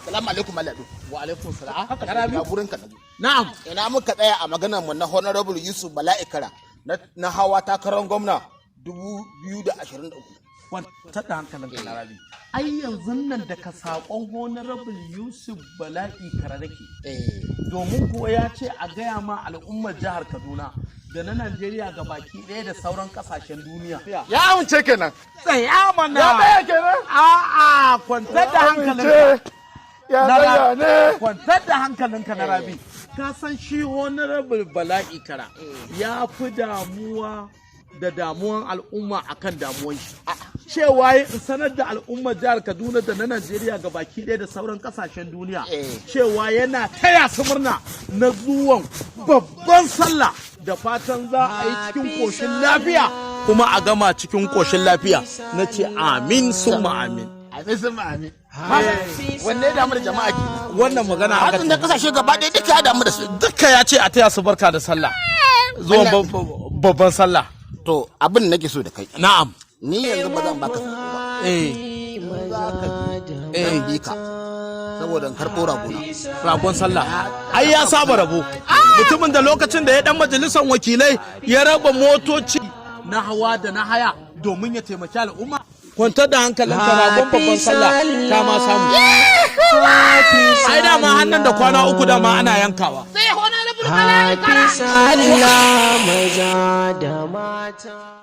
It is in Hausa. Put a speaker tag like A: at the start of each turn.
A: Salamu alaikum Maladu.
B: Wa alaikum salam.
A: Ga gurin ka nazo.
B: Na'am.
A: Ina muka tsaya a maganar mu na Honorable Yusuf Bala'ikara na hawa takarar gwamna 2023.
B: Kwanta da hankalin ka Rabi. Ai yanzu nan da ka sakon Honorable Yusuf Bala'ikara nake. Domin ko ya ce a gaya ma al'ummar jihar Kaduna da na Najeriya ga baki ɗaya da sauran kasashen duniya.
A: Ya amince kenan.
B: Tsaya mana.
A: Ya tsaya kenan.
B: A'a, kwantar da hankalinka.
A: Ya tsaya ne.
B: Kwantar da hankalinka na Rabi. Ka san shi Honorable Bala'ikara ya fi damuwa da damuwan al'umma akan damuwan shi. Cewa in sanar da al'ummar jihar Kaduna da na Najeriya ga baki ɗaya da sauran kasashen duniya. Cewa yana taya su murna na zuwan babban sallah da fatan za a yi cikin koshin lafiya kuma a gama cikin koshin lafiya. Na ce amin summa amin.
A: Amin summa amin. Wanne ya damu da jama'a ke?
B: Wannan magana a
A: da kasashe gaba ɗaya duka ya damu da su.
B: Duka ya ce a taya su barka da sallah. Zuwan babban sallah.
A: To abin nake so da kai.
B: Na'am.
A: Ni yanzu ba zan baka sako ba. Za ka je bi ka. Saboda in karɓo ragona.
B: Ragon sallah. Ai ya saba rabo. Mutumin da lokacin da ya dan majalisar wakilai ya raba motoci na hawa da na haya domin ya taimaki al'umma. Kwantar da hankalinka ragon babban sallah ta ma samu. Ai dama hannun da kwana uku dama ana yankawa.
C: Sai Honorable Bala'ikara. Happy sallah maza da mata.